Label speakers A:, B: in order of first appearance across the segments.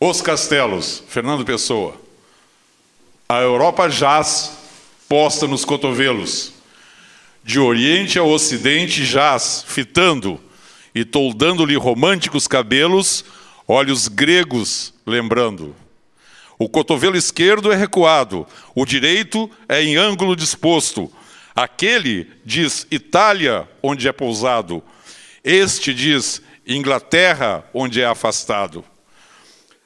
A: Os castelos, Fernando Pessoa. A Europa jaz, posta nos cotovelos. De oriente ao ocidente jaz, fitando, e toldando-lhe românticos cabelos, olhos gregos lembrando. O cotovelo esquerdo é recuado, o direito é em ângulo disposto. Aquele diz Itália, onde é pousado. Este diz Inglaterra, onde é afastado.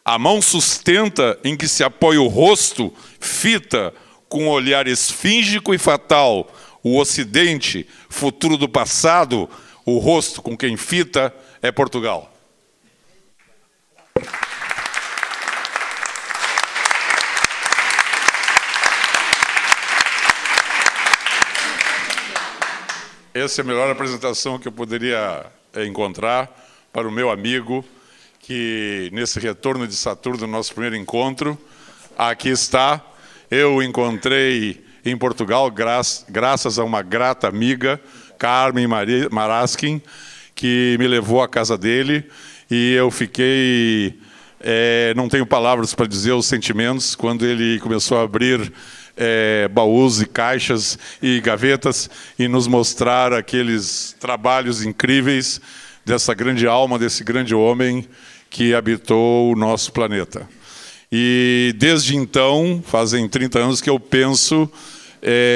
A: A mão sustenta em que se apoia o rosto, fita com um olhar esfíngico e fatal. O ocidente, futuro do passado, o rosto com quem fita é Portugal. Essa é a melhor apresentação que eu poderia encontrar para o meu amigo, que nesse retorno de Saturno, nosso primeiro encontro, aqui está. Eu o encontrei em Portugal, graças a uma grata amiga, Carmen Maraskin, que me levou à casa dele, e eu fiquei... não tenho palavras para dizer os sentimentos quando ele começou a abrir baús e caixas e gavetas e nos mostrar aqueles trabalhos incríveis dessa grande alma, desse grande homem que habitou o nosso planeta. E desde então, fazem 30 anos que eu penso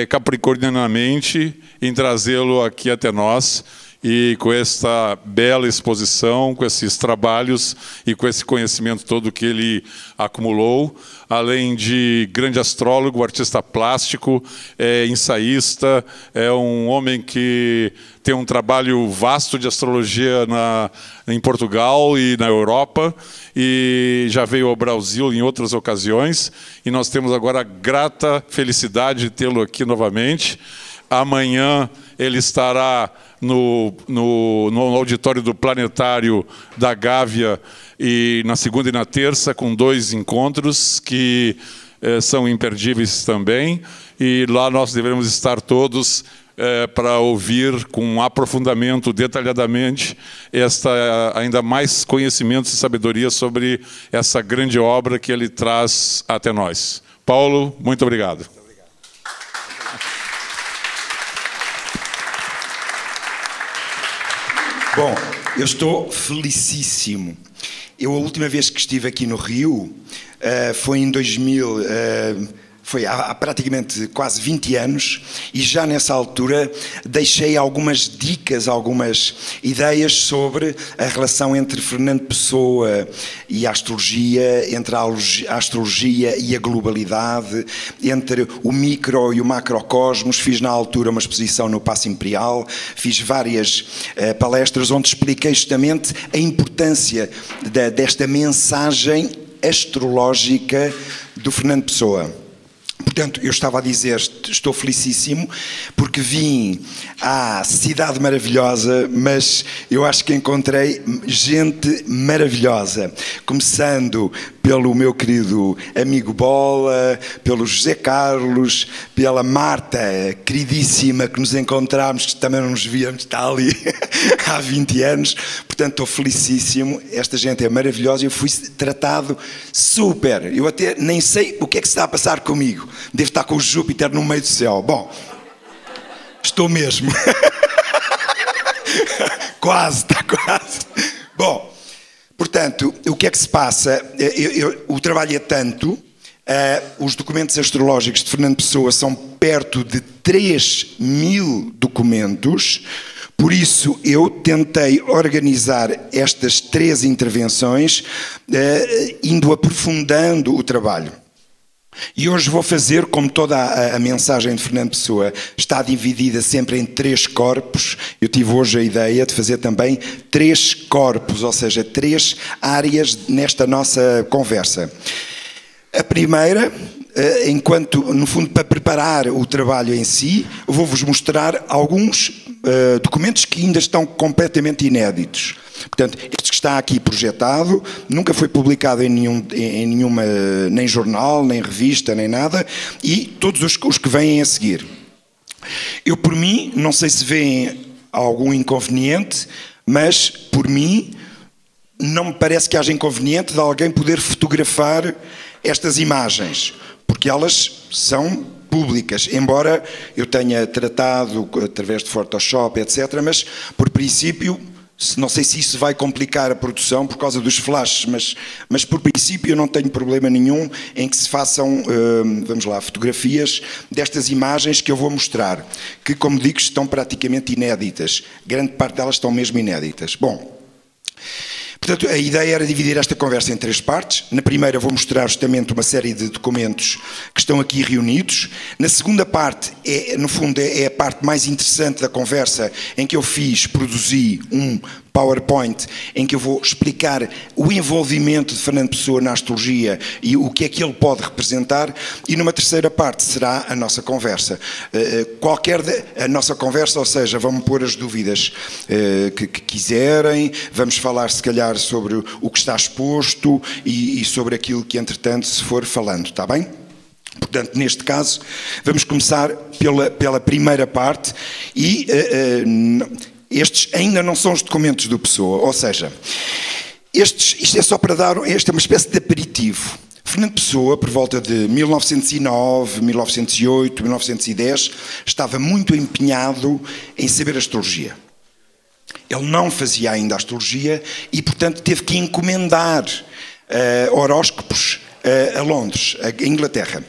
A: capricornianamente em trazê-lo aqui até nós, e com esta bela exposição, com esses trabalhos e com esse conhecimento todo que ele acumulou, além de grande astrólogo, artista plástico, ensaísta, é um homem que tem um trabalho vasto de astrologia em Portugal e na Europa, e já veio ao Brasil em outras ocasiões, e nós temos agora a grata felicidade de tê-lo aqui novamente. Amanhã ele estará no auditório do Planetário da Gávea, e na segunda e na terça, com 2 encontros que são imperdíveis também. E lá nós devemos estar todos para ouvir com aprofundamento, detalhadamente, ainda mais conhecimentos e sabedoria sobre essa grande obra que ele traz até nós. Paulo, muito obrigado.
B: Bom, eu estou felicíssimo. A última vez que estive aqui no Rio foi em 2000, foi há praticamente quase 20 anos, e já nessa altura deixei algumas dicas, algumas ideias sobre a relação entre Fernando Pessoa e a astrologia, entre a astrologia e a globalidade, entre o micro e o macrocosmos. Fiz na altura uma exposição no Paço Imperial, fiz várias palestras onde expliquei justamente a importância desta mensagem astrológica do Fernando Pessoa. Portanto, eu estava a dizer, estou felicíssimo, porque vim à cidade maravilhosa, mas eu acho que encontrei gente maravilhosa, começando pelo meu querido amigo Bola, pelo José Carlos, pela Marta, queridíssima, que nos encontramos, que também não nos víamos, está ali há 20 anos. Portanto, estou felicíssimo, esta gente é maravilhosa, eu fui tratado super, eu até nem sei o que é que se está a passar comigo, devo estar com o Júpiter no meio do céu. Bom, estou mesmo. Quase, está quase. Bom, portanto, o que é que se passa? O trabalho é tanto, os documentos astrológicos de Fernando Pessoa são perto de 3.000 documentos. Por isso, eu tentei organizar estas 3 intervenções, indo aprofundando o trabalho. E hoje vou fazer, como toda a mensagem de Fernando Pessoa está dividida sempre em 3 corpos, eu tive hoje a ideia de fazer também 3 corpos, ou seja, 3 áreas nesta nossa conversa. A primeira, enquanto, no fundo, para preparar o trabalho em si, vou-vos mostrar alguns documentos que ainda estão completamente inéditos. Portanto, estes que está aqui projetado, nunca foi publicado em nenhuma, nem jornal, nem revista, nem nada, e todos os que vêm a seguir. Eu, por mim, não sei se veem algum inconveniente, mas, por mim, não me parece que haja inconveniente de alguém poder fotografar estas imagens, porque elas são públicas, embora eu tenha tratado através de Photoshop, etc., mas, por princípio, não sei se isso vai complicar a produção por causa dos flashes, mas por princípio eu não tenho problema nenhum em que se façam, vamos lá, fotografias destas imagens que eu vou mostrar, que, como digo, estão praticamente inéditas. Grande parte delas estão mesmo inéditas. Bom, portanto, a ideia era dividir esta conversa em 3 partes. Na primeira vou mostrar justamente uma série de documentos que estão aqui reunidos. Na segunda parte, no fundo, é a parte mais interessante da conversa, em que eu produzi um PowerPoint, em que eu vou explicar o envolvimento de Fernando Pessoa na astrologia e o que é que ele pode representar, e numa terceira parte será a nossa conversa. A nossa conversa, ou seja, vamos pôr as dúvidas que quiserem, vamos falar se calhar sobre o que está exposto e sobre aquilo que entretanto se for falando, está bem? Portanto, neste caso, vamos começar pela primeira parte e estes ainda não são os documentos do Pessoa, ou seja, isto é só para dar, esta é uma espécie de aperitivo. Fernando Pessoa, por volta de 1909, 1908, 1910, estava muito empenhado em saber astrologia. Ele não fazia ainda astrologia e, portanto, teve que encomendar horóscopos a Londres, a Inglaterra.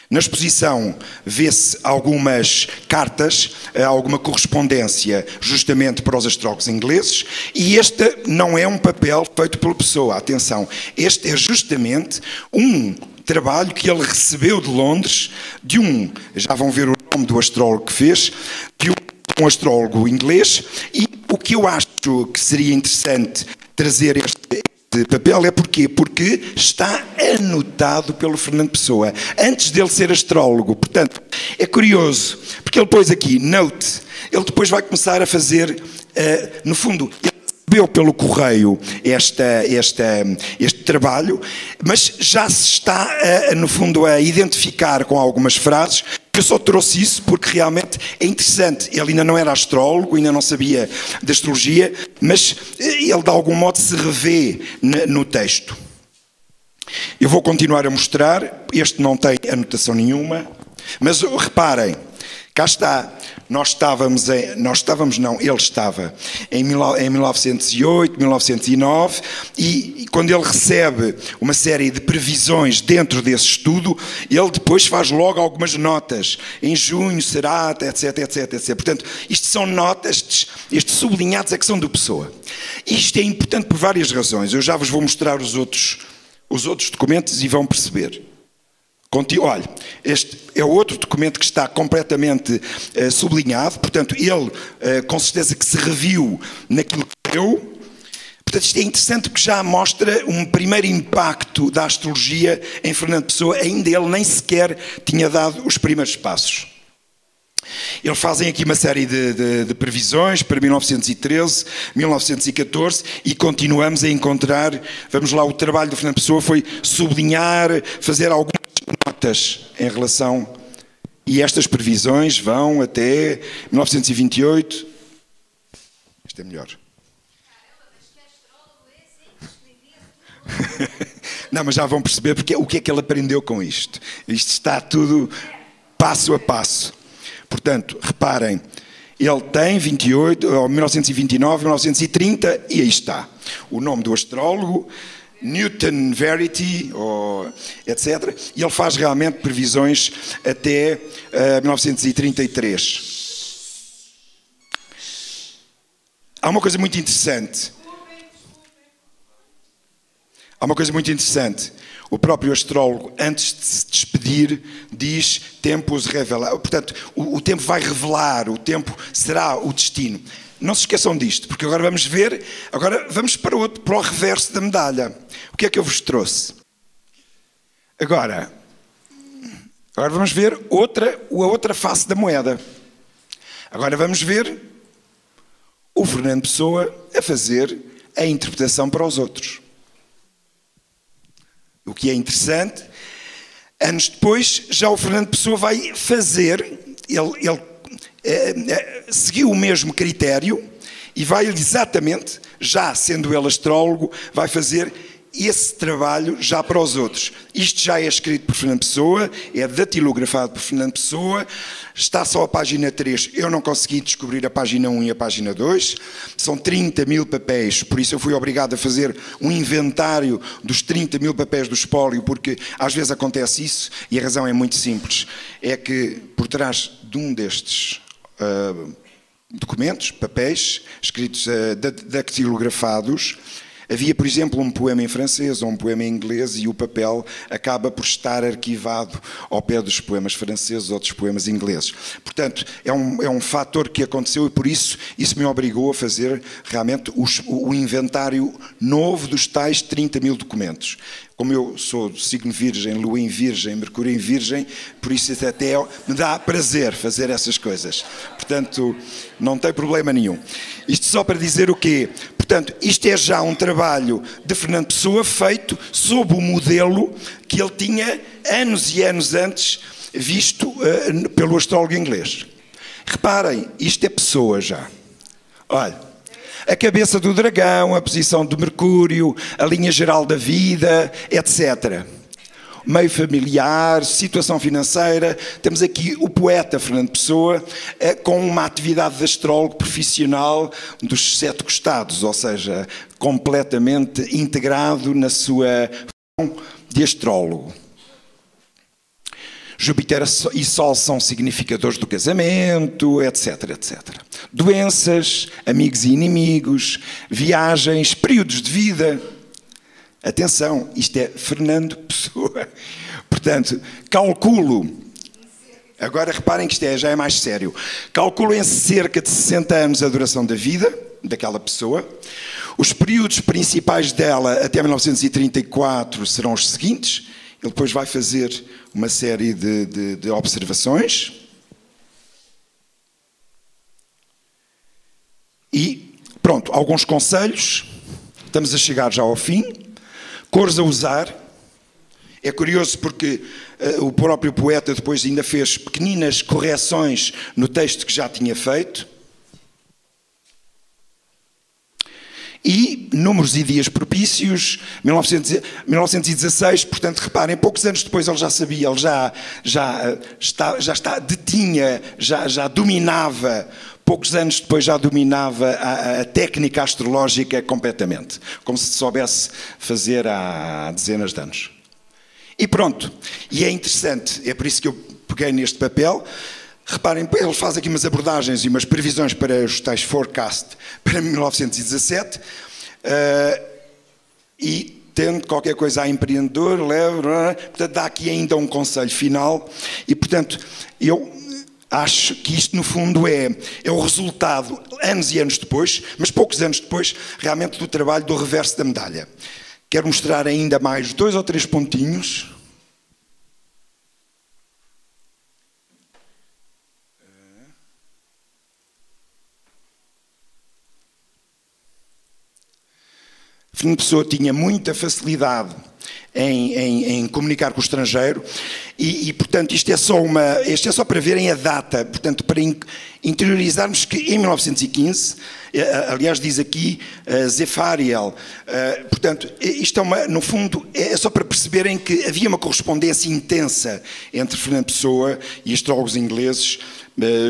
B: Na exposição vê-se algumas cartas, alguma correspondência justamente para os astrólogos ingleses, e este não é um papel feito pela Pessoa, atenção, este é justamente um trabalho que ele recebeu de Londres, já vão ver o nome do astrólogo que fez, de um astrólogo inglês, e o que eu acho que seria interessante trazer este papel é porquê? Porque está anotado pelo Fernando Pessoa, antes dele ser astrólogo. Portanto, é curioso, porque ele pôs aqui, note, ele depois vai começar a fazer, no fundo, ele recebeu pelo correio este trabalho, mas já se está, no fundo, a identificar com algumas frases. Eu só trouxe isso porque realmente é interessante. Ele ainda não era astrólogo, ainda não sabia de astrologia, mas ele de algum modo se revê no texto. Eu vou continuar a mostrar. Este não tem anotação nenhuma, mas reparem, cá está. Ele estava em 1908, 1909, e quando ele recebe uma série de previsões dentro desse estudo, ele depois faz logo algumas notas. Em junho será, etc, etc, etc. Portanto, isto são notas, estes sublinhados é que são do Pessoa. Isto é importante por várias razões. Eu já vos vou mostrar os outros documentos e vão perceber. Olha, este é outro documento que está completamente sublinhado, portanto, ele com certeza que se reviu naquilo que deu. Portanto, isto é interessante porque já mostra um primeiro impacto da astrologia em Fernando Pessoa, ainda ele nem sequer tinha dado os primeiros passos. Eles fazem aqui uma série de previsões para 1913, 1914 e continuamos a encontrar, vamos lá, o trabalho do Fernando Pessoa foi sublinhar, fazer algumas notas em relação, e estas previsões vão até 1928. Isto é melhor. Não, mas já vão perceber porque, o que é que ele aprendeu com isto. Isto está tudo passo a passo. Portanto, reparem, ele tem 28, 1929, 1930 e aí está. O nome do astrólogo, Newton Verity, etc. E ele faz realmente previsões até 1933. Há uma coisa muito interessante. O próprio astrólogo, antes de se despedir, diz: tempos revelar. Portanto, o tempo vai revelar, o tempo será o destino. Não se esqueçam disto, porque agora vamos ver, agora vamos para o reverso da medalha. O que é que eu vos trouxe? Agora vamos ver a outra face da moeda. Agora vamos ver o Fernando Pessoa a fazer a interpretação para os outros. O que é interessante, anos depois, já o Fernando Pessoa vai fazer, ele seguiu o mesmo critério e vai exatamente, já sendo ele astrólogo, vai fazer esse trabalho já para os outros. Isto já é escrito por Fernando Pessoa, é datilografado por Fernando Pessoa, está só a página 3, eu não consegui descobrir a página 1 e a página 2, são 30 mil papéis, por isso eu fui obrigado a fazer um inventário dos 30 mil papéis do espólio, porque às vezes acontece isso, e a razão é muito simples, é que por trás de um destes documentos, papéis, escritos dactilografados, havia, por exemplo, um poema em francês ou um poema em inglês e o papel acaba por estar arquivado ao pé dos poemas franceses ou dos poemas ingleses. Portanto, é um fator que aconteceu e por isso me obrigou a fazer realmente o inventário novo dos tais 30 mil documentos. Como eu sou do signo Virgem, Lua em Virgem, Mercúrio em Virgem, por isso até me dá prazer fazer essas coisas. Portanto, não tem problema nenhum. Isto só para dizer o quê? Portanto, isto é já um trabalho de Fernando Pessoa feito sob o modelo que ele tinha anos e anos antes visto pelo astrólogo inglês. Reparem, isto é Pessoa já. Olha. A cabeça do dragão, a posição do Mercúrio, a linha geral da vida, etc. Meio familiar, situação financeira. Temos aqui o poeta Fernando Pessoa com uma atividade de astrólogo profissional dos 7 costados, ou seja, completamente integrado na sua função de astrólogo. Júpiter e Sol são significadores do casamento, etc, etc. Doenças, amigos e inimigos, viagens, períodos de vida. Atenção, isto é Fernando Pessoa. Portanto, calculo, agora reparem que isto já é mais sério, calculo em cerca de 60 anos a duração da vida daquela pessoa. Os períodos principais dela até 1934 serão os seguintes. Ele depois vai fazer uma série de observações e, pronto, alguns conselhos, estamos a chegar já ao fim, cores a usar. É curioso porque o próprio poeta depois ainda fez pequeninas correções no texto que já tinha feito. E números e dias propícios, 1916, portanto, reparem, poucos anos depois ele já sabia, ele já dominava, poucos anos depois já dominava a técnica astrológica completamente, como se soubesse fazer há dezenas de anos. E pronto, e é interessante, é por isso que eu peguei neste papel. Reparem, ele faz aqui umas abordagens e umas previsões para os tais forecast para 1917 e tendo qualquer coisa a empreendedor, portanto dá aqui ainda um conselho final e portanto eu acho que isto no fundo é o resultado, anos e anos depois, mas poucos anos depois, realmente do trabalho do reverso da medalha. Quero mostrar ainda mais 2 ou 3 pontinhos. Fernando Pessoa tinha muita facilidade em comunicar com o estrangeiro e, portanto, isto é só para verem a data, portanto, para interiorizarmos que em 1915, aliás diz aqui Zefariel, portanto, isto no fundo é só para perceberem que havia uma correspondência intensa entre Fernando Pessoa e astrólogos ingleses,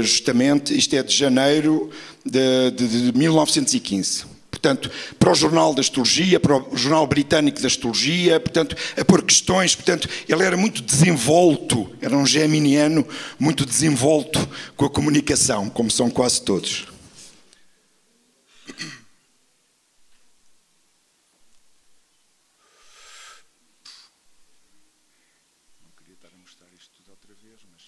B: justamente, isto é de janeiro de 1915. Portanto, para o Jornal da Astrologia, para o Jornal Britânico da Astrologia, portanto, a pôr questões, portanto, ele era muito desenvolto, era um geminiano muito desenvolto com a comunicação, como são quase todos. Não queria estar a mostrar isto tudo outra vez, mas...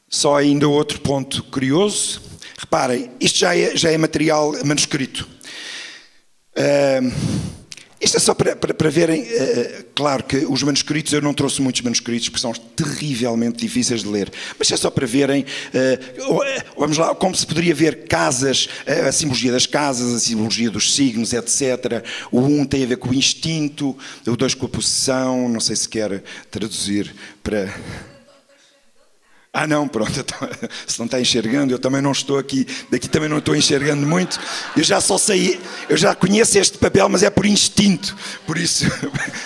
B: Só ainda outro ponto curioso. Reparem, isto já é material manuscrito. Isto é só para verem, claro que os manuscritos, eu não trouxe muitos manuscritos porque são terrivelmente difíceis de ler, mas é só para verem, vamos lá, como se poderia ver casas, a simbologia das casas, a simbologia dos signos, etc. O 1 tem a ver com o instinto, o 2 com a possessão, não sei se quer traduzir para... Ah não, pronto, se não está enxergando, eu também não estou aqui, daqui também não estou enxergando muito, eu já conheço este papel, mas é por instinto, por isso,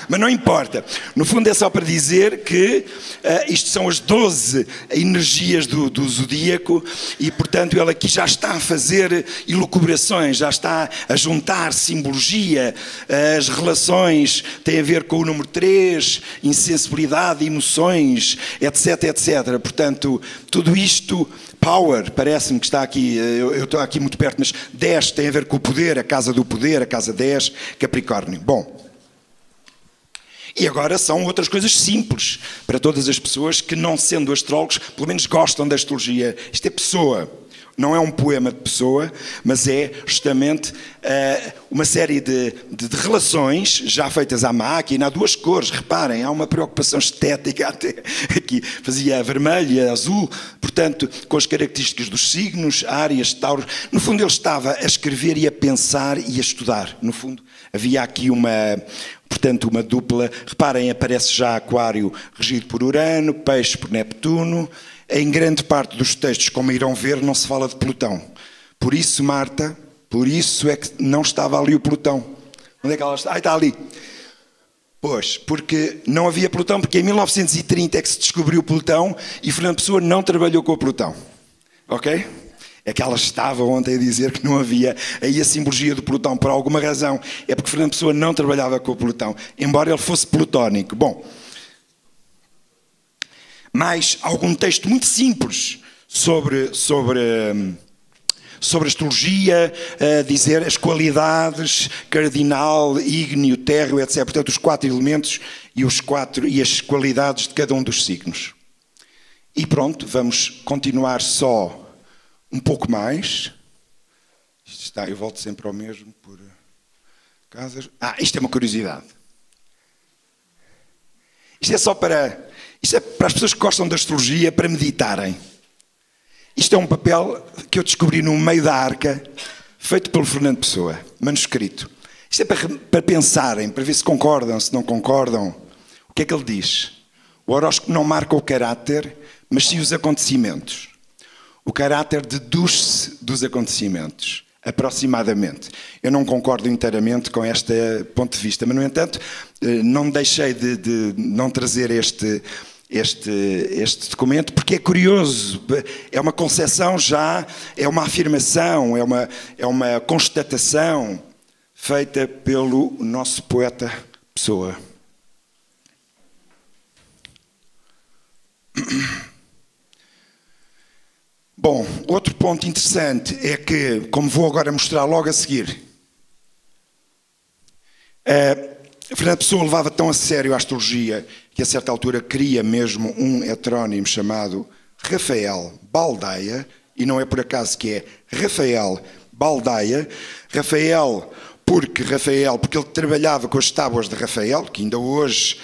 B: mas não importa. No fundo é só para dizer que isto são as 12 energias do zodíaco e, portanto, ele aqui já está a fazer elucubrações, já está a juntar simbologia, as relações têm a ver com o número 3, insensibilidade, emoções, etc, etc, portanto, tudo isto, power, parece-me que está aqui, eu estou aqui muito perto, mas 10 tem a ver com o poder, a casa do poder, a casa 10, Capricórnio. Bom, e agora são outras coisas simples para todas as pessoas que, não sendo astrólogos, pelo menos gostam da astrologia. Isto é Pessoa. Não é um poema de Pessoa, mas é justamente uma série de relações já feitas à máquina, há 2 cores, reparem, há uma preocupação estética até aqui, fazia vermelho e azul, portanto, com as características dos signos, Áries, Tauro. No fundo ele estava a escrever e a pensar e a estudar. No fundo havia aqui portanto, uma dupla. Reparem, aparece já Aquário regido por Urano, Peixe por Neptuno. Em grande parte dos textos, como irão ver, não se fala de Plutão. Por isso, Marta, por isso é que não estava ali o Plutão. Onde é que ela está? Ah, está ali. Pois, porque não havia Plutão, porque em 1930 é que se descobriu Plutão e Fernando Pessoa não trabalhou com o Plutão. Ok? É que ela estava ontem a dizer que não havia aí a simbologia do Plutão por alguma razão. É porque Fernando Pessoa não trabalhava com o Plutão, embora ele fosse plutónico. Bom, mais algum texto muito simples sobre astrologia, dizer as qualidades, cardinal, ígneo, térreo, etc. Portanto, os 4 elementos e as qualidades de cada um dos signos. E pronto, vamos continuar só um pouco mais. Eu volto sempre ao mesmo por casas. Isto é uma curiosidade. Isto é para as pessoas que gostam da astrologia, para meditarem. Isto é um papel que eu descobri no meio da arca, feito pelo Fernando Pessoa, manuscrito. Isto é para pensarem, para ver se concordam, se não concordam. O que é que ele diz? O horóscopo não marca o caráter, mas sim os acontecimentos. O caráter deduz-se dos acontecimentos, aproximadamente. Eu não concordo inteiramente com este ponto de vista, mas, no entanto, não deixei de não trazer este documento, porque é curioso, é uma concepção já, é uma afirmação, é uma constatação feita pelo nosso poeta Pessoa. Bom, outro ponto interessante é que, como vou agora mostrar logo a seguir, Fernando Pessoa levava tão a sério a astrologia que a certa altura cria mesmo um heterónimo chamado Rafael Baldaia, e não é por acaso que é Rafael Baldaia. Rafael porque ele trabalhava com as tábuas de Rafael, que ainda hoje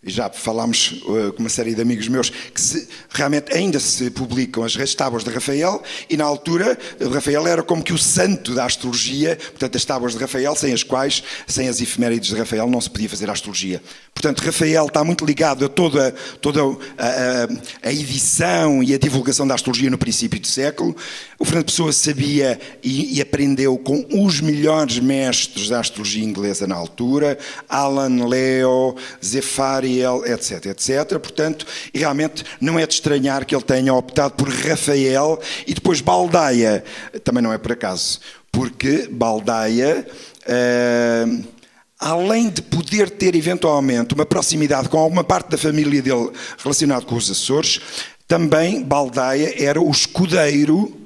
B: já falámos com uma série de amigos meus que realmente ainda se publicam as tábuas de Rafael, e na altura Rafael era como que o santo da astrologia, portanto as tábuas de Rafael, sem as efemérides de Rafael não se podia fazer a astrologia. Portanto, Rafael está muito ligado a toda a edição e a divulgação da astrologia no princípio do século. O Fernando Pessoa sabia e aprendeu com os melhores mestres da astrologia inglesa na altura, Alan Leo, Zefariel, etc, etc. Portanto, realmente não é de estranhar que ele tenha optado por Rafael e depois Baldaia. Também não é por acaso, porque Baldaia, além de poder ter eventualmente uma proximidade com alguma parte da família dele relacionado com os Açores, também Baldaia era o escudeiro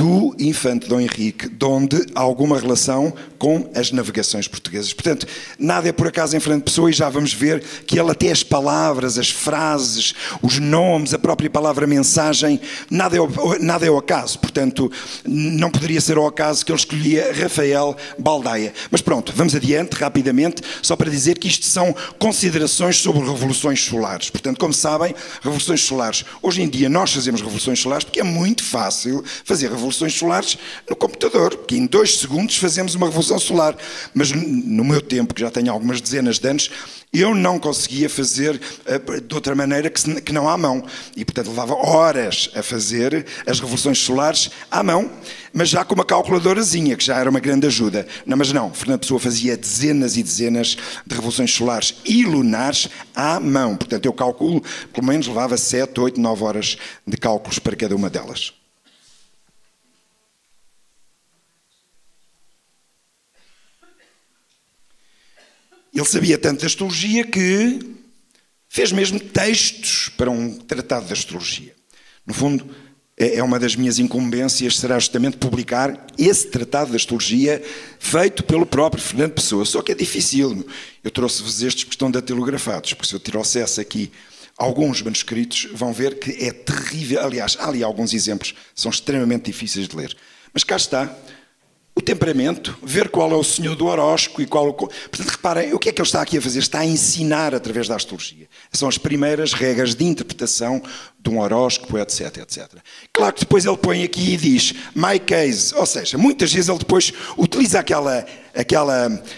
B: do infante Dom Henrique, de onde há alguma relação com as navegações portuguesas. Portanto, nada é por acaso em Fernando Pessoa, e já vamos ver que ele até as palavras, as frases, os nomes, a própria palavra mensagem, nada é ao acaso. Portanto, não poderia ser ao acaso que ele escolhia Rafael Baldaia. Mas pronto, vamos adiante, rapidamente, só para dizer que isto são considerações sobre revoluções solares. Portanto, como sabem, revoluções solares. Hoje em dia nós fazemos revoluções solares porque é muito fácil fazer revoluções solares no computador, porque em 2 segundos fazemos uma revolução solar. Mas no meu tempo, que já tenho algumas dezenas de anos, eu não conseguia fazer de outra maneira que não à mão. E, portanto, levava horas a fazer as revoluções solares à mão, mas já com uma calculadorazinha, que já era uma grande ajuda. Não, mas não, Fernando Pessoa fazia dezenas e dezenas de revoluções solares e lunares à mão. Portanto, eu calculo, pelo menos levava 7, 8, 9 horas de cálculos para cada uma delas. Ele sabia tanto de astrologia que fez mesmo textos para um tratado de astrologia. No fundo, é uma das minhas incumbências, será justamente publicar esse tratado de astrologia feito pelo próprio Fernando Pessoa. Só que é difícil. Eu trouxe-vos estes que estão datilografados, porque se eu trouxesse aqui alguns manuscritos, vão ver que é terrível. Aliás, há ali alguns exemplos, são extremamente difíceis de ler. Mas cá está. O temperamento, ver qual é o senhor do horóscopo e qual... Portanto, reparem, o que é que ele está aqui a fazer? Está a ensinar através da astrologia. São as primeiras regras de interpretação de um horóscopo, etc, etc. Claro que depois ele põe aqui e diz my case, ou seja, muitas vezes ele depois utiliza aquela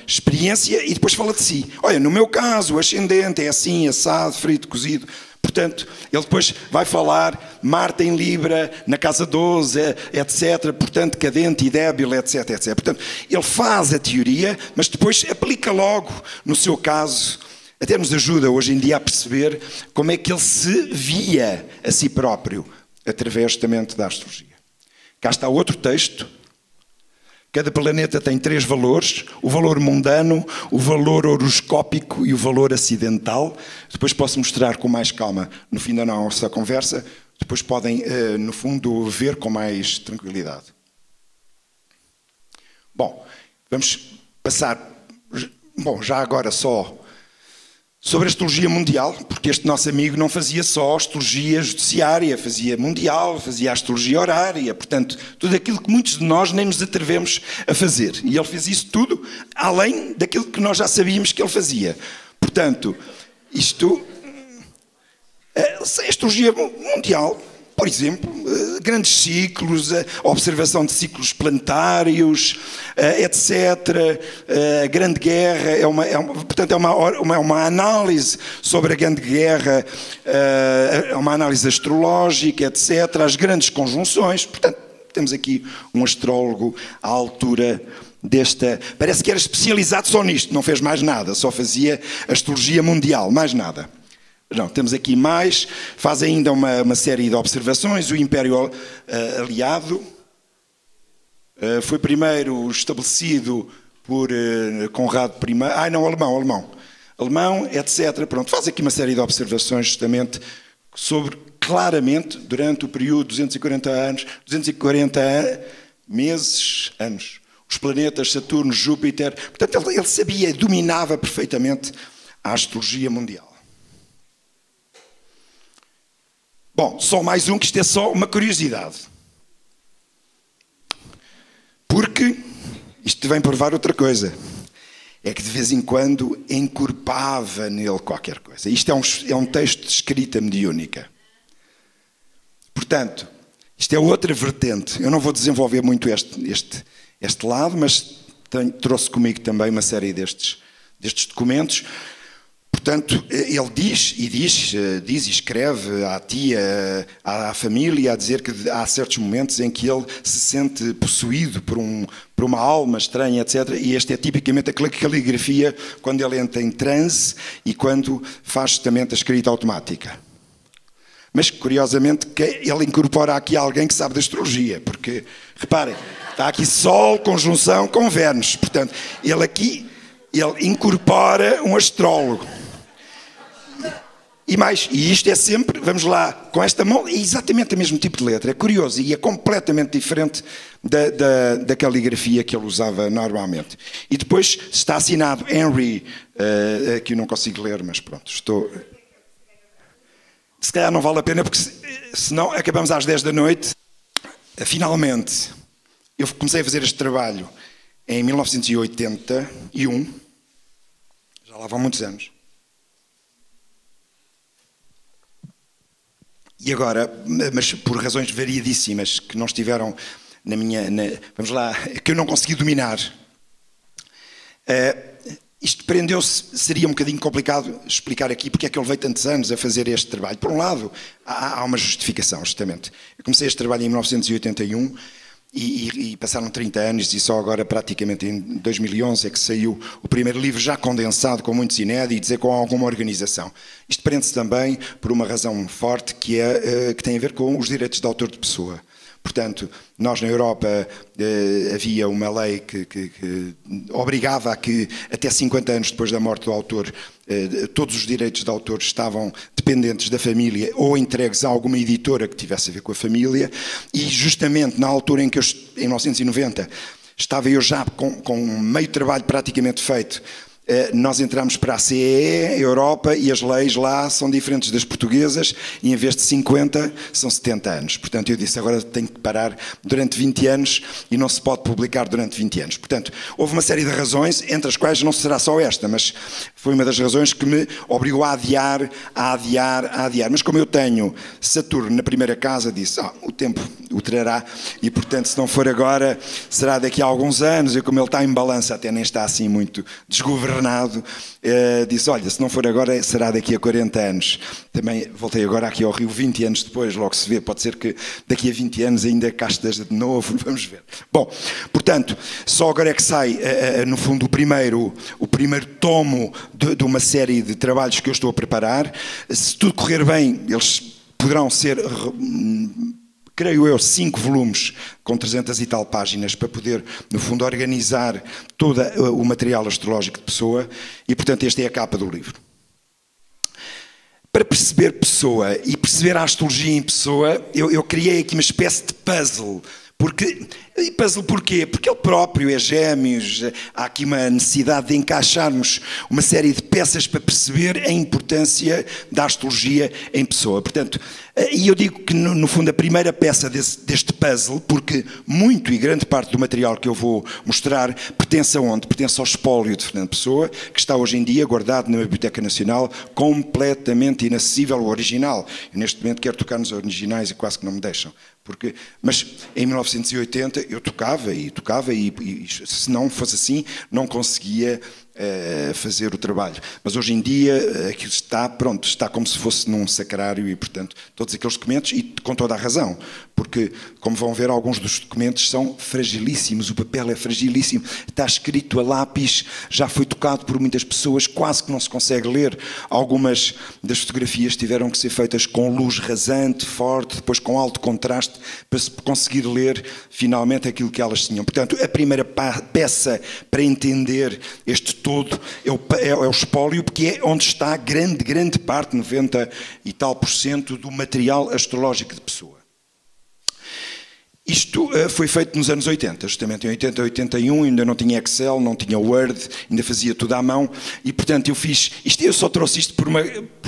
B: experiência e depois fala de si. Olha, no meu caso, o ascendente é assim, assado, frito, cozido... Portanto, ele depois vai falar Marte em Libra, na casa 12, etc. Portanto, cadente e débil, etc, etc. Portanto, ele faz a teoria, mas depois aplica logo no seu caso. Até nos ajuda hoje em dia a perceber como é que ele se via a si próprio, através justamente da astrologia. Cá está outro texto. Cada planeta tem 3 valores, o valor mundano, o valor horoscópico e o valor acidental. Depois posso mostrar com mais calma no fim da nossa conversa. Depois podem, no fundo, ver com mais tranquilidade. Bom, vamos passar, já agora só sobre a astrologia mundial, porque este nosso amigo não fazia só astrologia judiciária, fazia mundial, fazia astrologia horária, portanto, tudo aquilo que muitos de nós nem nos atrevemos a fazer. E ele fez isso tudo além daquilo que nós já sabíamos que ele fazia. Portanto, isto, a astrologia mundial, por exemplo, grandes ciclos, a observação de ciclos planetários, etc. A Grande Guerra portanto, é uma análise sobre a Grande Guerra, é uma análise astrológica, etc. As grandes conjunções. Portanto, temos aqui um astrólogo à altura desta... Parece que era especializado só nisto, não fez mais nada, só fazia astrologia mundial, mais nada. Não, temos aqui mais, faz ainda uma série de observações. O Império Aliado foi primeiro estabelecido por Conrado I, alemão, etc. Pronto, faz aqui uma série de observações justamente sobre, claramente, durante o período de 240 anos, os planetas Saturno, Júpiter. Portanto, ele sabia, dominava perfeitamente a astrologia mundial. Bom, só mais um, que isto é só uma curiosidade. Porque isto vem provar outra coisa. É que de vez em quando encorpava nele qualquer coisa. Isto é um texto de escrita mediúnica. Portanto, isto é outra vertente. Eu não vou desenvolver muito este lado, mas trouxe comigo também uma série destes documentos. Portanto, ele diz e escreve à tia, à família, a dizer que há certos momentos em que ele se sente possuído por uma alma estranha, etc. E esta é tipicamente a caligrafia quando ele entra em transe e quando faz justamente a escrita automática. Mas, curiosamente, ele incorpora aqui alguém que sabe de astrologia, porque, reparem, está aqui Sol, conjunção com Vênus. Portanto, ele incorpora um astrólogo. E isto é sempre, vamos lá, com esta mão, é exatamente o mesmo tipo de letra. É curioso e é completamente diferente da caligrafia que ele usava normalmente. E depois está assinado Henry, que eu não consigo ler, mas pronto, estou... Se calhar não vale a pena, porque senão acabamos às 10 da noite. Finalmente, eu comecei a fazer este trabalho em 1981, já lá vão muitos anos. E agora, mas por razões variadíssimas que não estiveram na minha... vamos lá, que eu não consegui dominar. Isto prendeu-se, seria um bocadinho complicado explicar aqui porque é que eu levei tantos anos a fazer este trabalho. Por um lado, há uma justificação, justamente. Eu comecei este trabalho em 1981 e passaram 30 anos e só agora, praticamente em 2011, é que saiu o primeiro livro já condensado, com muitos inéditos e com alguma organização. Isto prende-se também por uma razão forte que tem a ver com os direitos de autor de pessoa. Portanto, nós na Europa havia uma lei que obrigava a que até 50 anos depois da morte do autor todos os direitos de autor estavam dependentes da família ou entregues a alguma editora que tivesse a ver com a família, e justamente na altura em que em 1990 estava eu já com meio trabalho praticamente feito, nós entramos para a CEE, a Europa, e as leis lá são diferentes das portuguesas, e em vez de 50, são 70 anos. Portanto, eu disse, agora tenho que parar durante 20 anos e não se pode publicar durante 20 anos. Portanto, houve uma série de razões, entre as quais não será só esta, mas foi uma das razões que me obrigou a adiar. Mas como eu tenho Saturno na primeira casa, disse, o tempo o trará, e portanto, se não for agora, será daqui a alguns anos, e como ele está em balança, até nem está assim muito desgovernado, disse, olha, se não for agora, será daqui a 40 anos. Também voltei agora aqui ao Rio 20 anos depois, logo se vê, pode ser que daqui a 20 anos ainda cá esteja de novo, vamos ver. Bom, portanto, só agora é que sai, no fundo, o primeiro tomo de uma série de trabalhos que eu estou a preparar. Se tudo correr bem, eles poderão ser... creio eu, 5 volumes com 300 e tal páginas para poder, no fundo, organizar todo o material astrológico de Pessoa, e, portanto, esta é a capa do livro. Para perceber Pessoa e perceber a astrologia em Pessoa, eu criei aqui uma espécie de puzzle. Puzzle porquê? Porque ele próprio é Gêmeos, há aqui uma necessidade de encaixarmos uma série de peças para perceber a importância da astrologia em Pessoa. Portanto, e eu digo que no fundo a primeira peça deste puzzle, porque muito e grande parte do material que eu vou mostrar pertence a onde? Pertence ao espólio de Fernando Pessoa, que está hoje em dia guardado na Biblioteca Nacional, completamente inacessível ao original. Eu neste momento quero tocar nos originais e quase que não me deixam. Mas em 1980 eu tocava e se não fosse assim não conseguia fazer o trabalho. Mas hoje em dia aquilo está pronto, está como se fosse num sacrário, e portanto todos aqueles documentos, e com toda a razão, porque como vão ver, alguns dos documentos são fragilíssimos, o papel é fragilíssimo, está escrito a lápis, já foi tocado por muitas pessoas, quase que não se consegue ler. Algumas das fotografias tiveram que ser feitas com luz rasante, forte, depois com alto contraste, para se conseguir ler finalmente aquilo que elas tinham. Portanto, a primeira peça para entender este todo é o espólio, porque é onde está grande parte, 90 e tal % do material astrológico de Pessoa. Isto foi feito nos anos 80, justamente em 80, 81, ainda não tinha Excel, não tinha Word, ainda fazia tudo à mão, e portanto eu fiz isto, eu só trouxe isto por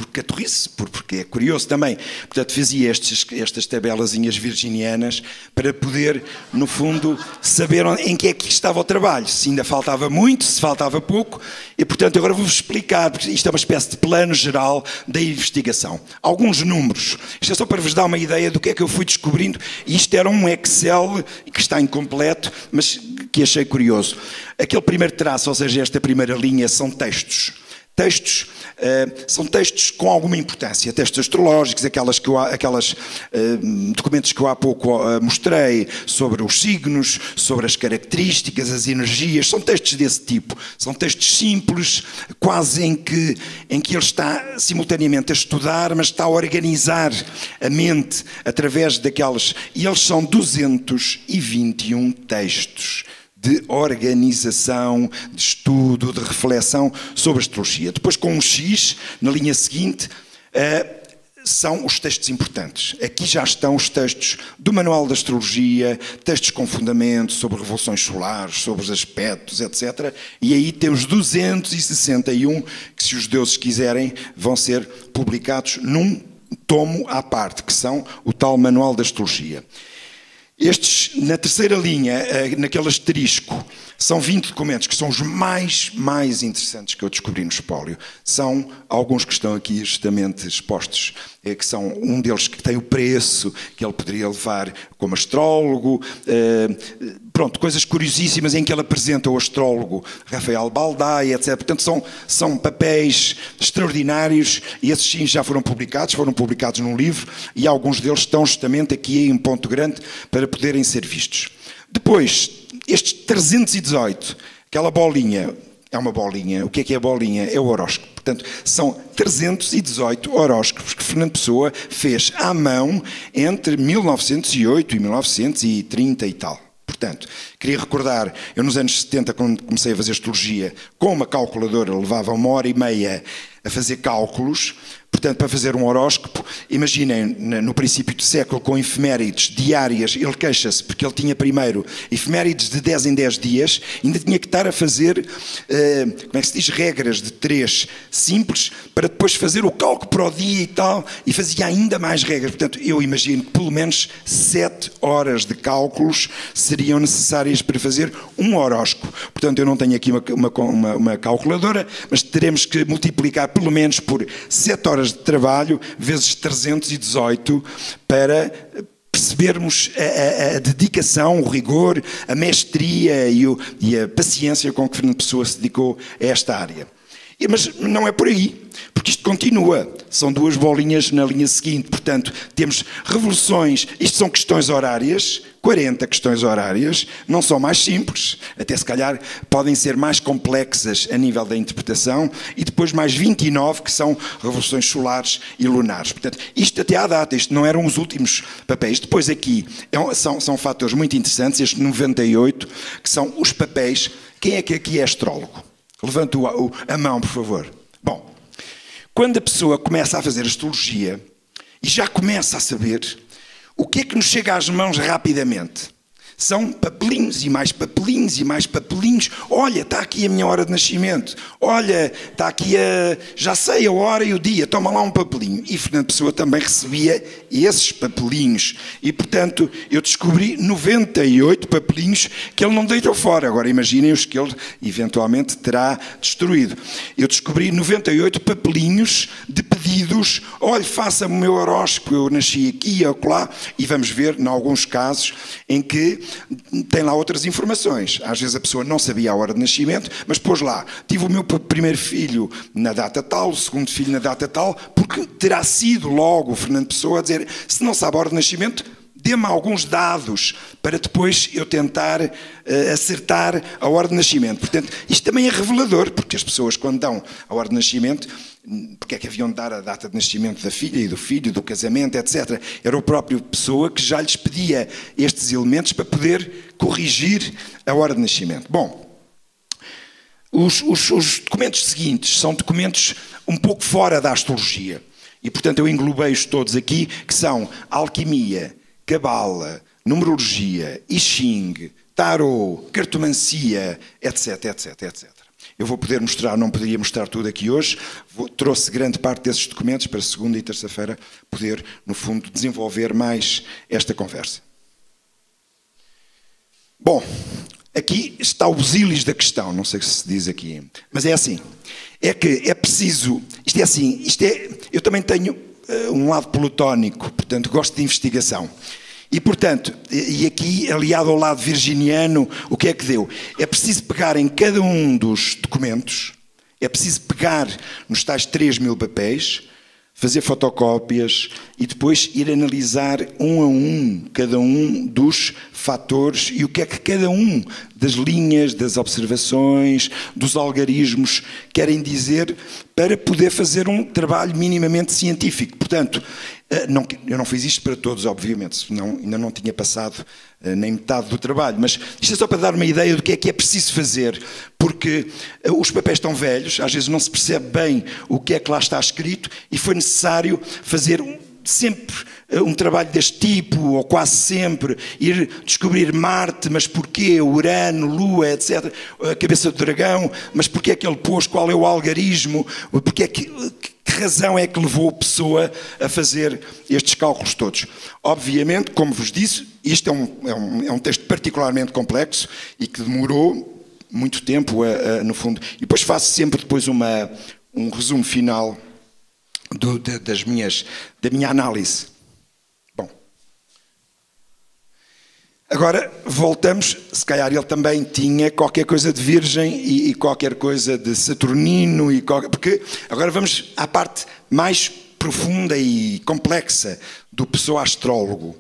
B: catorrice, porque é curioso também. Portanto, fazia estas tabelazinhas virginianas para poder, no fundo, saber em que é que estava o trabalho, se ainda faltava muito, se faltava pouco, e portanto agora vou-vos explicar, porque isto é uma espécie de plano geral da investigação. Alguns números, isto é só para vos dar uma ideia do que é que eu fui descobrindo, e isto era um Excel que está incompleto, mas que achei curioso. Aquele primeiro traço, ou seja, esta primeira linha, são textos. São textos com alguma importância, textos astrológicos, aqueles documentos que eu há pouco mostrei, sobre os signos, sobre as características, as energias, são textos desse tipo. São textos simples, quase em que ele está simultaneamente a estudar, mas está a organizar a mente através daquelas... E eles são 221 textos de organização, de estudo, de reflexão sobre a astrologia. Depois, com um X, na linha seguinte, são os textos importantes. Aqui já estão os textos do Manual da Astrologia, textos com fundamento sobre revoluções solares, sobre os aspectos, etc. E aí temos 261 que, se os deuses quiserem, vão ser publicados num tomo à parte, que são o tal Manual da Astrologia. Estes, na terceira linha, naquele asterisco, são 20 documentos que são os mais interessantes que eu descobri no espólio. São alguns que estão aqui justamente expostos, que são um deles que tem o preço que ele poderia levar como astrólogo, pronto, coisas curiosíssimas em que ele apresenta o astrólogo Rafael Baldai, etc. Portanto, são papéis extraordinários e esses sim já foram publicados num livro e alguns deles estão justamente aqui em Ponto Grande para poderem ser vistos. Depois, estes 318, aquela bolinha, é uma bolinha. O que é a bolinha? É o horóscopo. Portanto, são 318 horóscopos que Fernando Pessoa fez à mão entre 1908 e 1930 e tal. Portanto, queria recordar, eu nos anos 70, quando comecei a fazer astrologia, com uma calculadora, levava 1h30 a fazer cálculos. Portanto, para fazer um horóscopo, imaginem, no princípio do século, com efemérides diárias, ele queixa-se, porque ele tinha primeiro efemérides de 10 em 10 dias, ainda tinha que estar a fazer, como é que se diz, regras de 3 simples, para depois fazer o cálculo para o dia e tal, e fazia ainda mais regras. Portanto, eu imagino que pelo menos 7 horas de cálculos seriam necessárias para fazer um horóscopo. Portanto, eu não tenho aqui uma calculadora, mas teremos que multiplicar pelo menos por 7 horas de trabalho vezes 318 para percebermos a dedicação, o rigor, a mestria e a paciência com que Fernando Pessoa se dedicou a esta área. Mas não é por aí, porque isto continua. São duas bolinhas na linha seguinte. Portanto, temos revoluções, isto são questões horárias, 40 questões horárias, não são mais simples, até se calhar podem ser mais complexas a nível da interpretação, e depois mais 29 que são revoluções solares e lunares. Portanto, isto até à data, isto não eram os últimos papéis. Depois aqui são fatores muito interessantes, este 98, que são os papéis. Quem é que aqui é astrólogo? Levante a mão, por favor. Bom, quando a pessoa começa a fazer astrologia e já começa a saber, o que é que nos chega às mãos rapidamente? São papelinhos e mais papelinhos e mais papelinhos. Olha, está aqui a minha hora de nascimento. Olha, está aqui já sei a hora e o dia. Toma lá um papelinho. E Fernando Pessoa também recebia esses papelinhos. E, portanto, eu descobri 98 papelinhos que ele não deitou fora. Agora, imaginem os que ele, eventualmente, terá destruído. Eu descobri 98 papelinhos de pedidos. Olha, faça-me o meu horóscopo. Eu nasci aqui e acolá. E vamos ver, em alguns casos, em que tem lá outras informações. Às vezes a pessoa não sabia a hora de nascimento, mas pôs lá, tive o meu primeiro filho na data tal, o segundo filho na data tal, porque terá sido logo o Fernando Pessoa a dizer, se não sabe a hora de nascimento, dê-me alguns dados para depois eu tentar acertar a hora de nascimento. Portanto, isto também é revelador, porque as pessoas quando dão a hora de nascimento, porque é que haviam de dar a data de nascimento da filha e do filho, do casamento, etc. Era o próprio Pessoa que já lhes pedia estes elementos para poder corrigir a hora de nascimento. Bom, os documentos seguintes são documentos um pouco fora da astrologia. E, portanto, eu englobei-os todos aqui, que são alquimia, cabala, numerologia, I Ching, tarot, cartomancia, etc, etc, etc. Eu vou poder mostrar, não poderia mostrar tudo aqui hoje, trouxe grande parte desses documentos para segunda e terça-feira poder, no fundo, desenvolver mais esta conversa. Bom, aqui está o busilis da questão, não sei se diz aqui, mas é assim, é que é preciso, isto é assim, eu também tenho um lado plutónico, portanto gosto de investigação. E, portanto, e aqui, aliado ao lado virginiano, o que é que deu? É preciso pegar em cada um dos documentos, é preciso pegar nos tais 3.000 papéis, fazer fotocópias e depois ir analisar um a um cada um dos fatores e o que é que cada um das linhas, das observações, dos algarismos querem dizer para poder fazer um trabalho minimamente científico. Portanto, Eu não fiz isto para todos, obviamente, senão ainda não tinha passado nem metade do trabalho, mas isto é só para dar uma ideia do que é preciso fazer, porque os papéis estão velhos, às vezes não se percebe bem o que é que lá está escrito, e foi necessário fazer sempre um trabalho deste tipo, ou quase sempre, ir descobrir Marte, mas porquê, Urano, Lua, etc., a cabeça do dragão, mas porquê é que ele pôs, qual é o algarismo, porque é que razão é que levou a pessoa a fazer estes cálculos todos. Obviamente, como vos disse, isto é um texto particularmente complexo e que demorou muito tempo, no fundo. E depois faço sempre depois um resumo final da minha análise. Bom, agora voltamos, se calhar ele também tinha qualquer coisa de Virgem e qualquer coisa de Saturnino, porque agora vamos à parte mais profunda e complexa do pessoa-astrólogo.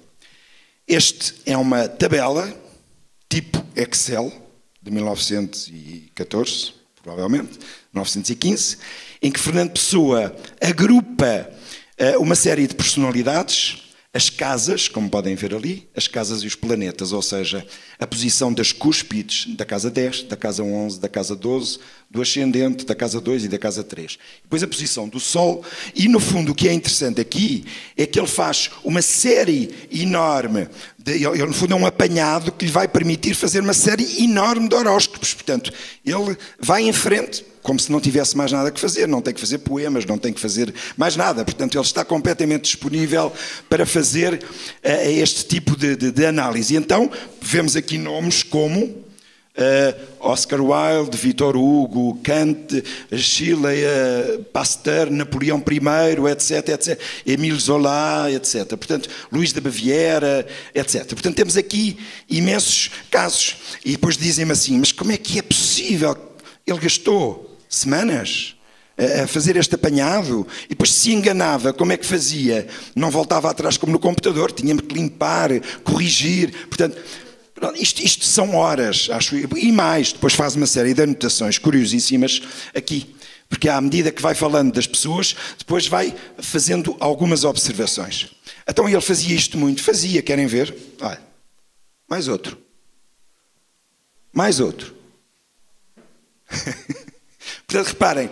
B: Este é uma tabela tipo Excel de 1914, provavelmente, 1915, em que Fernando Pessoa agrupa uma série de personalidades, as casas, como podem ver ali, as casas e os planetas, ou seja, a posição das cúspides da casa 10, da casa 11, da casa 12, do ascendente, da casa 2 e da casa 3. Depois a posição do Sol, e no fundo o que é interessante aqui é que ele faz uma série enorme, ele no fundo é um apanhado que lhe vai permitir fazer uma série enorme de horóscopos, portanto, ele vai em frente, como se não tivesse mais nada que fazer, não tem que fazer poemas, não tem que fazer mais nada. Portanto, ele está completamente disponível para fazer este tipo de análise. E então, vemos aqui nomes como Oscar Wilde, Victor Hugo, Kant, Schiller, Pasteur, Napoleão I, etc., etc., Émile Zola, etc. Portanto, Luís da Baviera, etc. Portanto, temos aqui imensos casos. E depois dizem-me assim, mas como é que é possível? Ele gastou semanas a fazer este apanhado e depois se enganava, como é que fazia? Não voltava atrás como no computador, tinha que limpar, corrigir, portanto, isto são horas, acho, e mais, depois faz uma série de anotações curiosíssimas aqui, porque à medida que vai falando das pessoas, depois vai fazendo algumas observações. Então ele fazia isto muito, querem ver? Olha, mais outro. Portanto, reparem,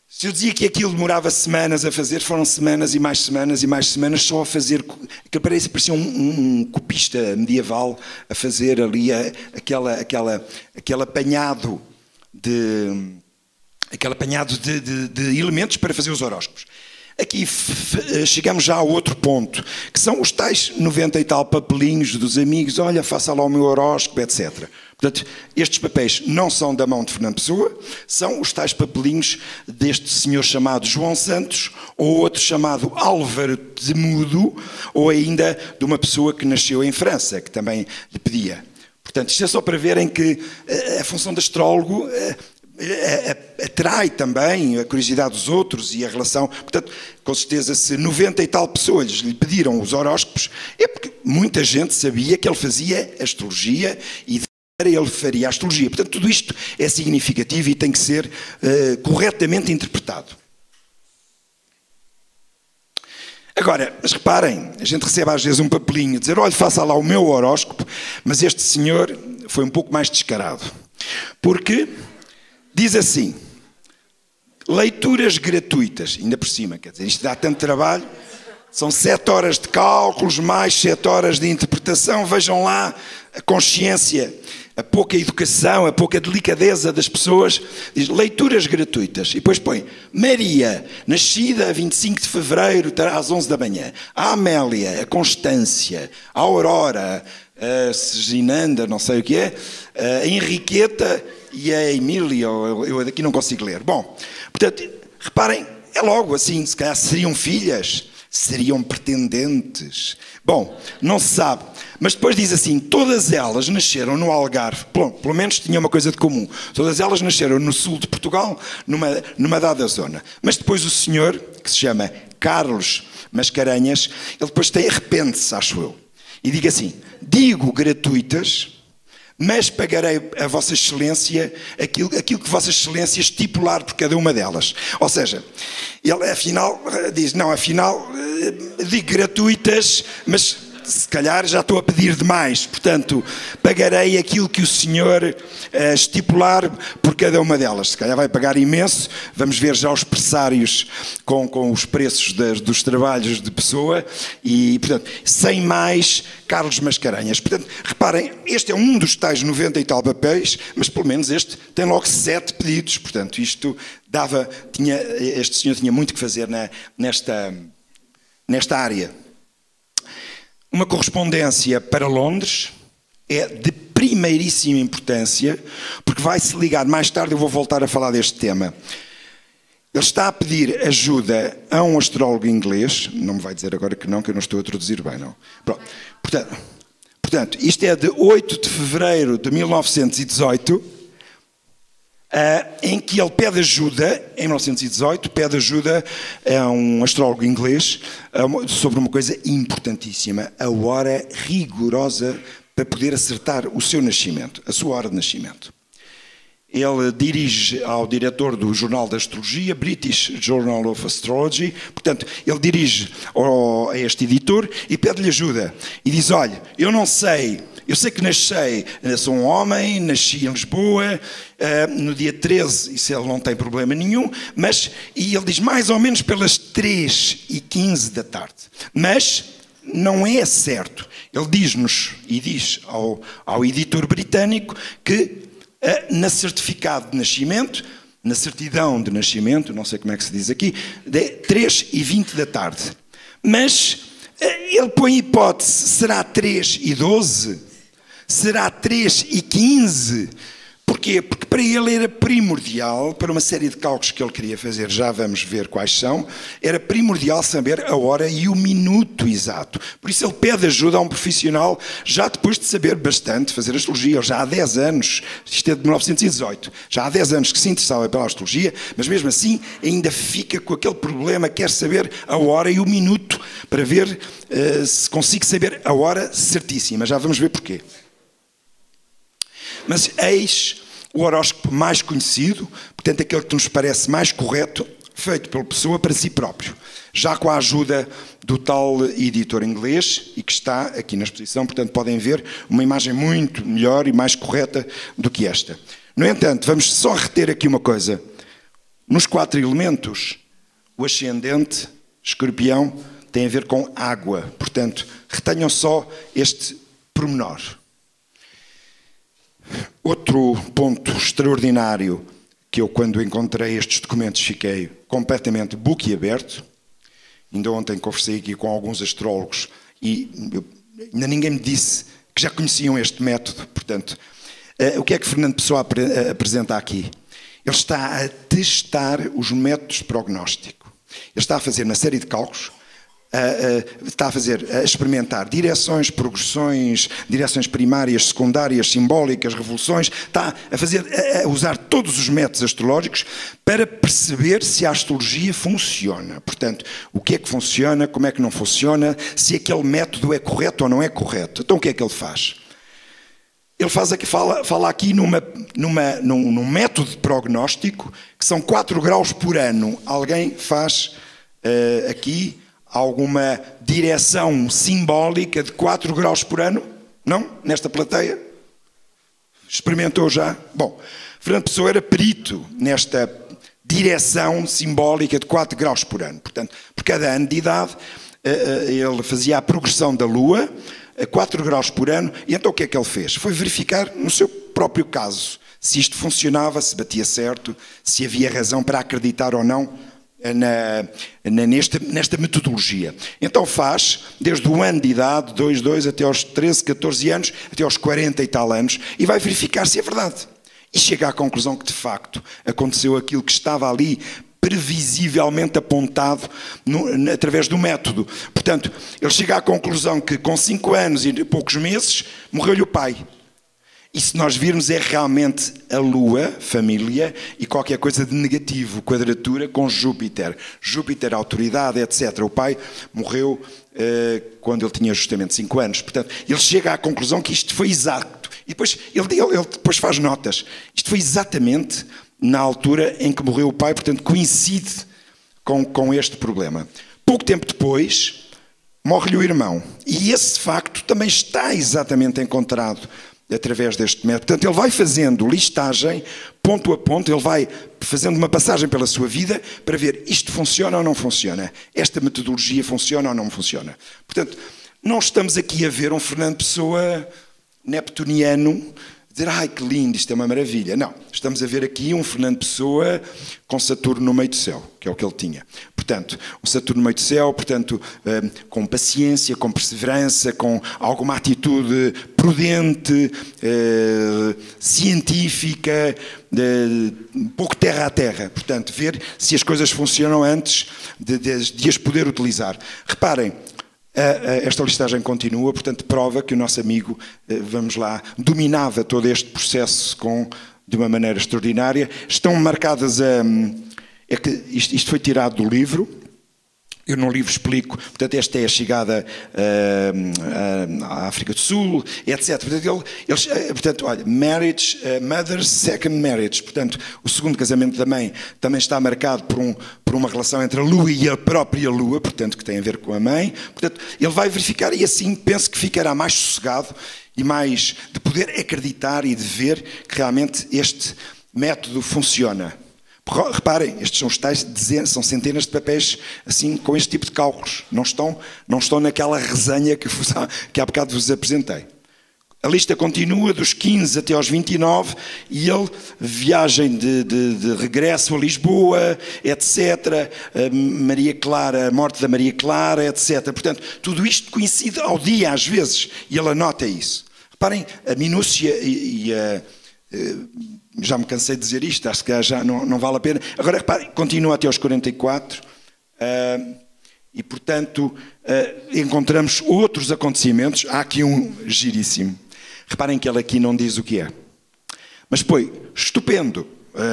B: se eu dizia que aquilo demorava semanas a fazer, foram semanas e mais semanas só a fazer, que parecia um copista medieval a fazer ali aquele apanhado de elementos para fazer os horóscopos. Aqui chegamos já a outro ponto, que são os tais 90 e tal papelinhos dos amigos, olha, faça lá o meu horóscopo, etc. Portanto, estes papéis não são da mão de Fernando Pessoa, são os tais papelinhos deste senhor chamado João Santos, ou outro chamado Álvaro de Mudo, ou ainda de uma pessoa que nasceu em França, que também lhe pedia. Portanto, isto é só para verem que a função de astrólogo atrai também a curiosidade dos outros e a relação. Portanto, com certeza, se 90 e tal pessoas lhe pediram os horóscopos, é porque muita gente sabia que ele fazia astrologia e ele faria astrologia. Portanto, tudo isto é significativo e tem que ser corretamente interpretado. Agora, mas reparem, a gente recebe às vezes um papelinho, dizer, olha, faça lá o meu horóscopo, mas este senhor foi um pouco mais descarado. Porque diz assim, leituras gratuitas, ainda por cima, quer dizer, isto dá tanto trabalho, são 7 horas de cálculos, mais 7 horas de interpretação, vejam lá a consciência, a pouca educação, a pouca delicadeza das pessoas, diz leituras gratuitas, e depois põe Maria, nascida a 25 de fevereiro, às 11 da manhã, a Amélia, a Constância, a Aurora, a Seginanda, não sei o que é, a Henriqueta e a Emília, eu daqui não consigo ler. Bom, portanto, reparem, é logo assim, se calhar seriam filhas, seriam pretendentes. Bom, não se sabe. Mas depois diz assim, todas elas nasceram no Algarve, pelo menos tinha uma coisa de comum, todas elas nasceram no sul de Portugal, numa dada zona. Mas depois o senhor, que se chama Carlos Mascarenhas, ele depois arrepende-se, acho eu, e diga assim, digo gratuitas, mas pagarei a Vossa Excelência aquilo que Vossa Excelência estipular por cada uma delas. Ou seja, ele afinal diz, não, afinal digo gratuitas, mas se calhar já estou a pedir demais, portanto, pagarei aquilo que o senhor estipular por cada uma delas. Se calhar vai pagar imenso, vamos ver já os pressários com os preços dos trabalhos de pessoa, e, portanto, sem mais, Carlos Mascarenhas. Portanto, reparem, este é um dos tais 90 e tal papéis, mas pelo menos este tem logo 7 pedidos, portanto, isto este senhor tinha muito que fazer nesta área. Uma correspondência para Londres é de primeiríssima importância, porque vai-se ligar, mais tarde eu vou voltar a falar deste tema. Ele está a pedir ajuda a um astrólogo inglês, não me vai dizer agora que eu não estou a traduzir bem, não. Pronto. Portanto, isto é de 8 de fevereiro de 1918, em que ele pede ajuda, em 1918, pede ajuda a um astrólogo inglês sobre uma coisa importantíssima, a hora rigorosa para poder acertar o seu nascimento, a sua hora de nascimento. Ele dirige ao diretor do Jornal da Astrologia, British Journal of Astrology, portanto, ele dirige a este editor e pede-lhe ajuda. E diz, olha, eu não sei, eu sei que sou um homem, nasci em Lisboa, no dia 13, isso ele não tem problema nenhum, e ele diz mais ou menos pelas 3h15 da tarde. Mas não é certo. Ele diz-nos, e diz ao editor britânico, que na certificado de nascimento, na certidão de nascimento, não sei como é que se diz aqui, de 3h20 da tarde. Mas ele põe hipótese, será 3h12? Será 3h15? Porquê? Porque para ele era primordial, para uma série de cálculos que ele queria fazer, já vamos ver quais são, era primordial saber a hora e o minuto exato. Por isso ele pede ajuda a um profissional, já depois de saber bastante fazer astrologia. Ele já há 10 anos, isto é de 1918, já há 10 anos que se interessava pela astrologia, mas mesmo assim ainda fica com aquele problema, quer saber a hora e o minuto, para ver se consigo saber a hora certíssima. Já vamos ver porquê. Mas eis o horóscopo mais conhecido, portanto aquele que nos parece mais correto, feito pela pessoa para si próprio, já com a ajuda do tal editor inglês, e que está aqui na exposição, portanto podem ver uma imagem muito melhor e mais correta do que esta. No entanto, vamos só reter aqui uma coisa. Nos 4 elementos, o ascendente, Escorpião, tem a ver com água, portanto, retenham só este pormenor. Outro ponto extraordinário que eu, quando encontrei estes documentos, fiquei completamente boquiaberto. Ainda ontem conversei aqui com alguns astrólogos e ainda ninguém me disse que já conheciam este método. Portanto, o que é que Fernando Pessoa apresenta aqui? Ele está a testar os métodos de prognóstico. Ele está a fazer uma série de cálculos, a experimentar direções, progressões, direções primárias, secundárias, simbólicas, revoluções, está a usar todos os métodos astrológicos para perceber se a astrologia funciona. Portanto, o que é que funciona, como é que não funciona, se aquele método é correto ou não é correto. Então o que é que ele faz? Ele fala aqui num método de prognóstico que são 4 graus por ano. Alguém faz aqui alguma direção simbólica de 4 graus por ano? Não? Nesta plateia? Experimentou já? Bom, Fernando Pessoa era perito nesta direção simbólica de 4 graus por ano. Portanto, por cada ano de idade, ele fazia a progressão da Lua a 4 graus por ano. E então o que é que ele fez? Foi verificar no seu próprio caso se isto funcionava, se batia certo, se havia razão para acreditar ou não nesta metodologia. Então faz, desde o ano de idade, 2 até aos 13, 14 anos, até aos 40 e tal anos, e vai verificar se é verdade. E chega à conclusão que, de facto, aconteceu aquilo que estava ali previsivelmente apontado através do método. Portanto, ele chega à conclusão que com 5 anos e poucos meses, morreu-lhe o pai. E se nós virmos, é realmente a Lua, família, e qualquer coisa de negativo, quadratura com Júpiter. Júpiter, autoridade, etc. O pai morreu quando ele tinha justamente 5 anos. Portanto, ele chega à conclusão que isto foi exato. E depois ele depois faz notas. Isto foi exatamente na altura em que morreu o pai, portanto coincide com este problema. Pouco tempo depois, morre-lhe o irmão. E esse facto também está exatamente encontrado através deste método. Portanto, ele vai fazendo listagem, ponto a ponto, ele vai fazendo uma passagem pela sua vida para ver isto funciona ou não funciona. Esta metodologia funciona ou não funciona. Portanto, não estamos aqui a ver um Fernando Pessoa neptuniano dizer, ai que lindo, isto é uma maravilha. Não, estamos a ver aqui um Fernando Pessoa com Saturno no meio do céu, que é o que ele tinha. Portanto, um Saturno no meio do céu, portanto, com paciência, com perseverança, com alguma atitude prudente, científica, um pouco terra a terra. Portanto, ver se as coisas funcionam antes de as poder utilizar. Reparem, esta listagem continua, portanto prova que o nosso amigo, vamos lá, dominava todo este processo de uma maneira extraordinária. Estão marcadas é que isto foi tirado do livro. Eu no livro explico, portanto, esta é a chegada à África do Sul, etc. Portanto, olha, marriage, mother's second marriage, portanto, o segundo casamento da mãe também está marcado por uma relação entre a Lua e a própria Lua, portanto, que tem a ver com a mãe. Portanto, ele vai verificar e assim penso que ficará mais sossegado e mais de poder acreditar e de ver que realmente este método funciona. Reparem, estes são os tais dezenas, são centenas de papéis assim com este tipo de cálculos. Não estão naquela resenha que há bocado vos apresentei. A lista continua dos 15 até aos 29 e ele, viagem de regresso a Lisboa, etc. Maria Clara, a morte da Maria Clara, etc. Portanto, tudo isto coincide ao dia às vezes e ele anota isso. Reparem, a minúcia já me cansei de dizer isto, acho que já não vale a pena. Agora, reparem, continua até aos 44 e, portanto, encontramos outros acontecimentos. Há aqui um giríssimo. Reparem que ele aqui não diz o que é. Mas foi estupendo.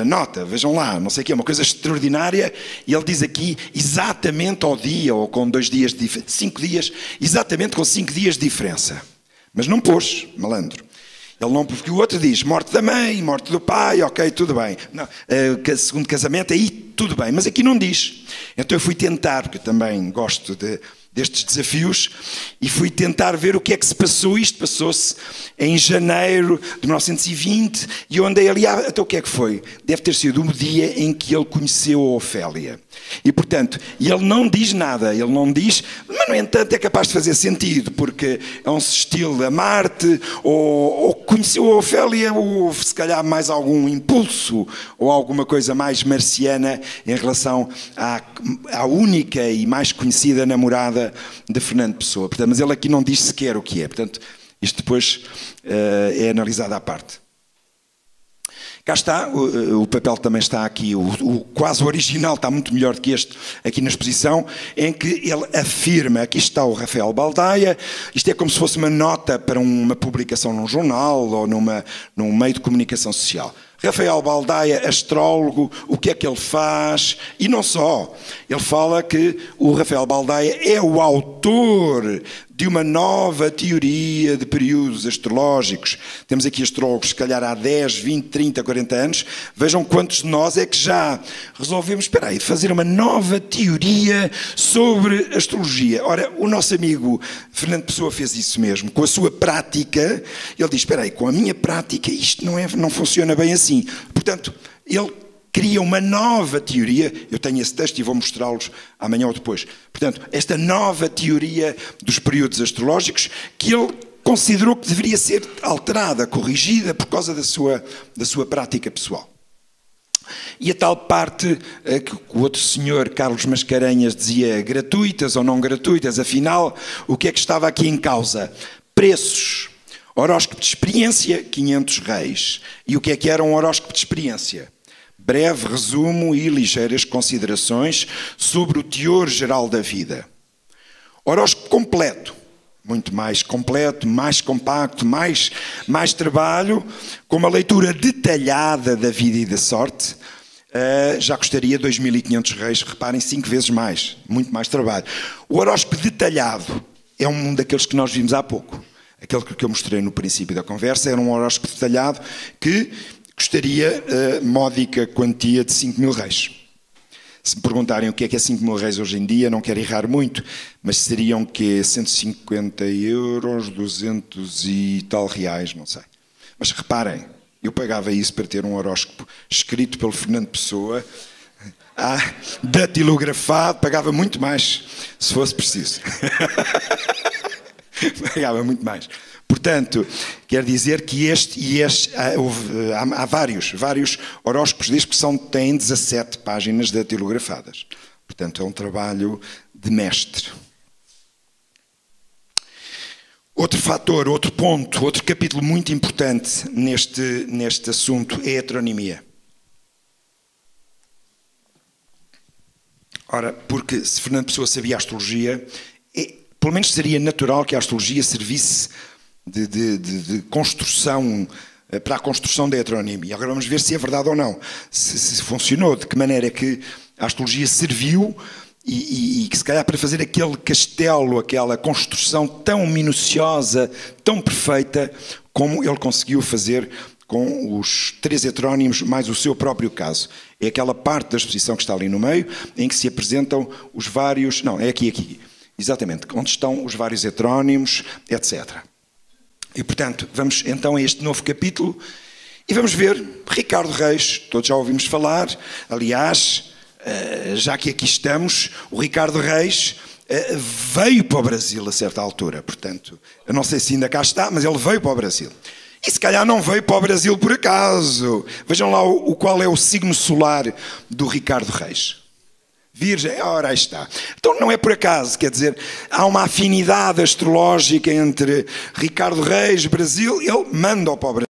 B: Nota, vejam lá, não sei o que, é uma coisa extraordinária. E ele diz aqui, exatamente ao dia, ou com 2 dias, 5 dias, exatamente com 5 dias de diferença. Mas não pôs, malandro. Ele não, porque o outro diz, morte da mãe, morte do pai, ok, tudo bem. Não, segundo casamento, aí tudo bem, mas aqui não diz. Então eu fui tentar, porque eu também gosto destes desafios, e fui tentar ver o que é que se passou. Isto passou-se em janeiro de 1920, e eu andei ali, então o que é que foi? Deve ter sido o dia em que ele conheceu a Ofélia. E, portanto, ele não diz nada, ele não diz, mas, no entanto, é capaz de fazer sentido, porque é um estilo a Marte, ou conheceu a Ofélia, ou se calhar mais algum impulso, ou alguma coisa mais marciana em relação à única e mais conhecida namorada de Fernando Pessoa. Portanto, mas ele aqui não diz sequer o que é. Portanto, isto depois é analisado à parte. Cá está, o papel também está aqui, quase o original está muito melhor do que este aqui na exposição, em que ele afirma, aqui está o Rafael Baldaia, isto é como se fosse uma nota para uma publicação num jornal ou num meio de comunicação social. Rafael Baldaia, astrólogo, o que é que ele faz? E não só. Ele fala que o Rafael Baldaia é o autor de uma nova teoria de períodos astrológicos. Temos aqui astrólogos, se calhar há 10, 20, 30, 40 anos. Vejam quantos de nós é que já resolvemos, espera aí, fazer uma nova teoria sobre astrologia. Ora, o nosso amigo Fernando Pessoa fez isso mesmo. Com a sua prática, ele diz, espera aí, com a minha prática isto não funciona bem assim. Portanto, ele cria uma nova teoria, eu tenho esse texto e vou mostrá-los amanhã ou depois. Portanto, esta nova teoria dos períodos astrológicos que ele considerou que deveria ser alterada, corrigida por causa da sua prática pessoal. E a tal parte que o outro senhor, Carlos Mascarenhas, dizia gratuitas ou não gratuitas, afinal, o que é que estava aqui em causa? Preços. Horóscopo de experiência, 500 reis. E o que era um horóscopo de experiência? Breve resumo e ligeiras considerações sobre o teor geral da vida. Horóscopo completo, muito mais completo, mais compacto, mais trabalho, com uma leitura detalhada da vida e da sorte, já custaria 2.500 reis, reparem, 5 vezes mais, muito mais trabalho. O horóscopo detalhado é um daqueles que nós vimos há pouco. Aquele que eu mostrei no princípio da conversa era um horóscopo detalhado que custaria a módica quantia de 5 mil reis. Se me perguntarem o que é 5 mil reis hoje em dia, não quero errar muito, mas seriam que 150 euros, 200 e tal reais, não sei. Mas reparem, eu pagava isso para ter um horóscopo escrito pelo Fernando Pessoa, datilografado, pagava muito mais, se fosse preciso. Pagava muito mais. Portanto, quer dizer que há vários horóscopos destes que têm 17 páginas datilografadas. Portanto, é um trabalho de mestre. Outro fator, outro ponto, outro capítulo muito importante neste assunto é a heteronímia. Ora, porque se Fernando Pessoa sabia a astrologia, pelo menos seria natural que a astrologia servisse de construção, para a construção da heteronímia. Agora vamos ver se é verdade ou não, se funcionou, de que maneira é que a astrologia serviu e que se calhar para fazer aquele castelo, aquela construção tão minuciosa, tão perfeita, como ele conseguiu fazer com os 3 heterónimos, mais o seu próprio caso. É aquela parte da exposição que está ali no meio, em que se apresentam os vários... Não, é aqui. Exatamente, onde estão os vários heterónimos, etc. E, portanto, vamos então a este novo capítulo e vamos ver Ricardo Reis, todos já ouvimos falar, aliás, já que aqui estamos, o Ricardo Reis veio para o Brasil a certa altura, portanto, eu não sei se ainda cá está, mas ele veio para o Brasil. E se calhar não veio para o Brasil por acaso. Vejam lá qual é o signo solar do Ricardo Reis. Virgem, ora aí está. Então não é por acaso, quer dizer, há uma afinidade astrológica entre Ricardo Reis, Brasil, ele manda-o para o Brasil.